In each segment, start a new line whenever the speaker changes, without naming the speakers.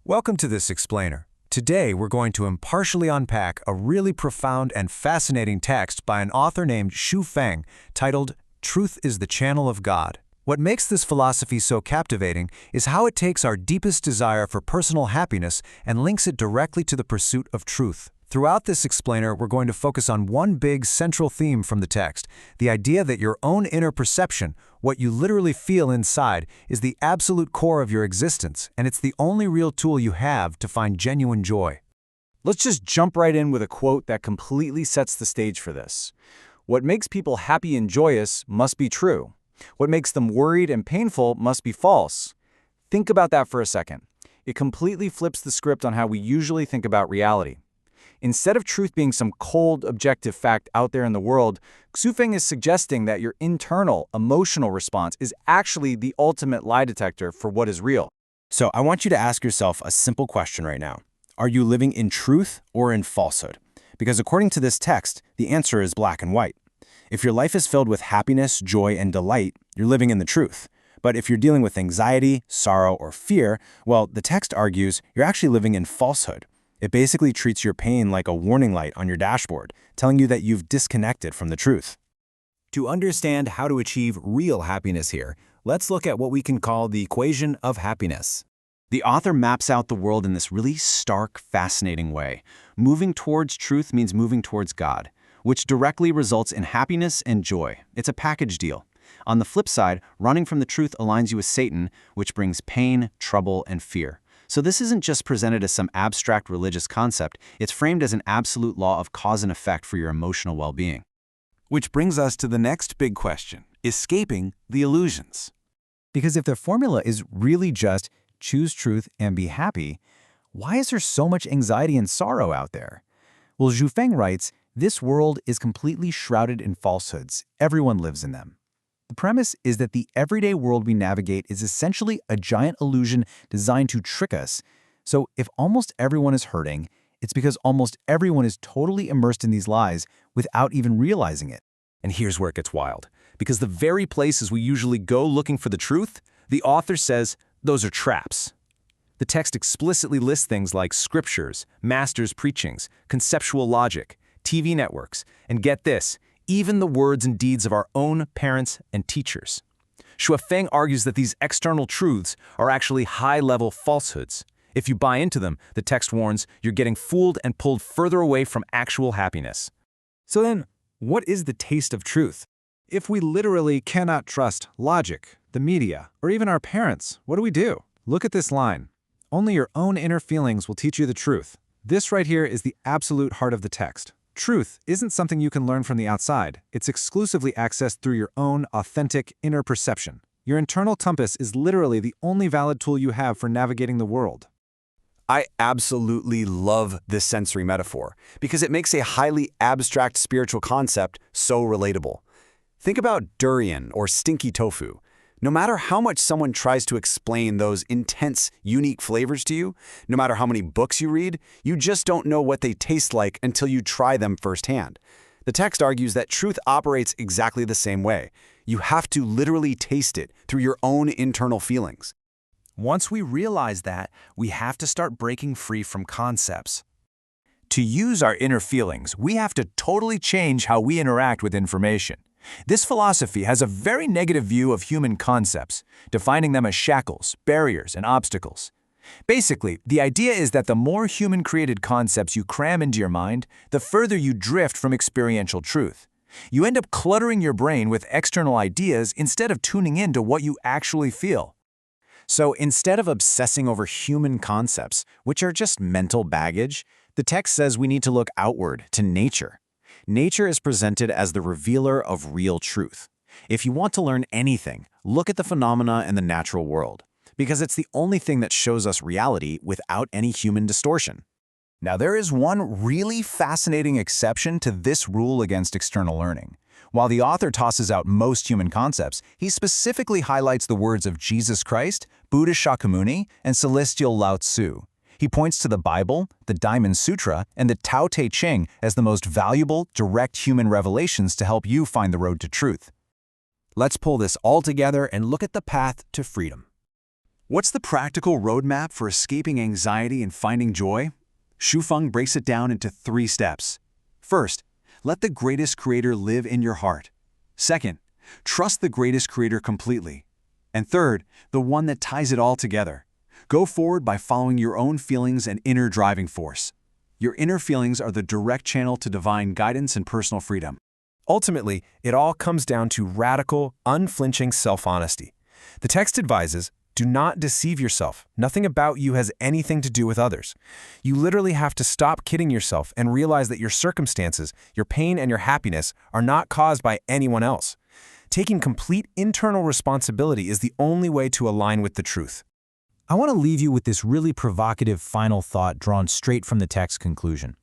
Welcome to this explainer. Today we're going to impartially unpack a really profound and fascinating text by an author named Xu Feng titled Truth is the Channel of God. What makes this philosophy so captivating is how it takes our deepest desire for personal happiness and links it directly to the pursuit of truth. Throughout this explainer, we're going to focus on one big central theme from the text, the idea that your own inner perception, what you literally feel inside, is the absolute core of your existence, and it's the only real tool you have to find genuine joy.
Let's just jump right in with a quote that completely sets the stage for this. What makes people happy and joyous must be true. What makes them worried and painful must be false. Think about that for a second. It completely flips the script on how we usually think about reality. Instead of truth being some cold, objective fact out there in the world, Xu Feng is suggesting that your internal, emotional response is actually the ultimate lie detector for what is real.
So I want you to ask yourself a simple question right now. Are you living in truth or in falsehood? Because according to this text, the answer is black and white. If your life is filled with happiness, joy, and delight, you're living in the truth. But if you're dealing with anxiety, sorrow, or fear, well, the text argues you're actually living in falsehood. It basically treats your pain like a warning light on your dashboard, telling you that you've disconnected from the truth.
To understand how to achieve real happiness here, let's look at what we can call the equation of happiness.
The author maps out the world in this really stark, fascinating way. Moving towards truth means moving towards God, which directly results in happiness and joy. It's a package deal. On the flip side, running from the truth aligns you with Satan, which brings pain, trouble, and fear. So this isn't just presented as some abstract religious concept, it's framed as an absolute law of cause and effect for your emotional well-being.
Which brings us to the next big question, escaping the illusions.
Because if the formula is really just choose truth and be happy, why is there so much anxiety and sorrow out there? Well, Xu Feng writes, this world is completely shrouded in falsehoods. Everyone lives in them. The premise is that the everyday world we navigate is essentially a giant illusion designed to trick us. So if almost everyone is hurting, it's because almost everyone is totally immersed in these lies without even realizing it.
And here's where it gets wild. Because the very places we usually go looking for the truth, the author says those are traps. The text explicitly lists things like scriptures, masters' preachings, conceptual logic, TV networks, and get this, even the words and deeds of our own parents and teachers. Xu Feng argues that these external truths are actually high-level falsehoods. If you buy into them, the text warns, you're getting fooled and pulled further away from actual happiness.
So then, what is the taste of truth? If we literally cannot trust logic, the media, or even our parents, what do? Look at this line. Only your own inner feelings will teach you the truth. This right here is the absolute heart of the text. Truth isn't something you can learn from the outside. It's exclusively accessed through your own authentic inner perception. Your internal compass is literally the only valid tool you have for navigating the world.
I absolutely love this sensory metaphor because it makes a highly abstract spiritual concept so relatable. Think about durian or stinky tofu. No matter how much someone tries to explain those intense, unique flavors to you, no matter how many books you read, you just don't know what they taste like until you try them firsthand. The text argues that truth operates exactly the same way. You have to literally taste it through your own internal feelings.
Once we realize that, we have to start breaking free from concepts. To use our inner feelings, we have to totally change how we interact with information. This philosophy has a very negative view of human concepts, defining them as shackles, barriers, and obstacles. Basically, the idea is that the more human-created concepts you cram into your mind, the further you drift from experiential truth. You end up cluttering your brain with external ideas instead of tuning in to what you actually feel. So instead of obsessing over human concepts, which are just mental baggage, the text says we need to look outward to nature. Nature is presented as the revealer of real truth. If you want to learn anything, look at the phenomena in the natural world, because it's the only thing that shows us reality without any human distortion. Now, there is one really fascinating exception to this rule against external learning. While the author tosses out most human concepts, he specifically highlights the words of Jesus Christ, Buddha Shakyamuni, and celestial Lao Tzu. He points to the Bible, the Diamond Sutra, and the Tao Te Ching as the most valuable, direct human revelations to help you find the road to truth. Let's pull this all together and look at the path to freedom.
What's the practical roadmap for escaping anxiety and finding joy? Shufeng breaks it down into 3 steps. First, let the greatest creator live in your heart. Second, trust the greatest creator completely. And third, the one that ties it all together. Go forward by following your own feelings and inner driving force. Your inner feelings are the direct channel to divine guidance and personal freedom.
Ultimately, it all comes down to radical, unflinching self-honesty. The text advises, do not deceive yourself. Nothing about you has anything to do with others. You literally have to stop kidding yourself and realize that your circumstances, your pain and your happiness are not caused by anyone else. Taking complete internal responsibility is the only way to align with the truth.
I want to leave you with this really provocative final thought drawn straight from the text conclusion.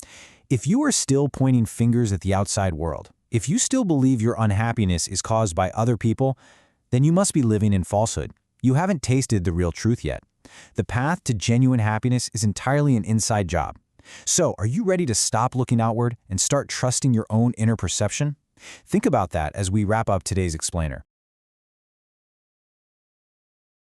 If you are still pointing fingers at the outside world, if you still believe your unhappiness is caused by other people, then you must be living in falsehood. You haven't tasted the real truth yet. The path to genuine happiness is entirely an inside job. So, are you ready to stop looking outward and start trusting your own inner perception? Think about that as we wrap up today's explainer.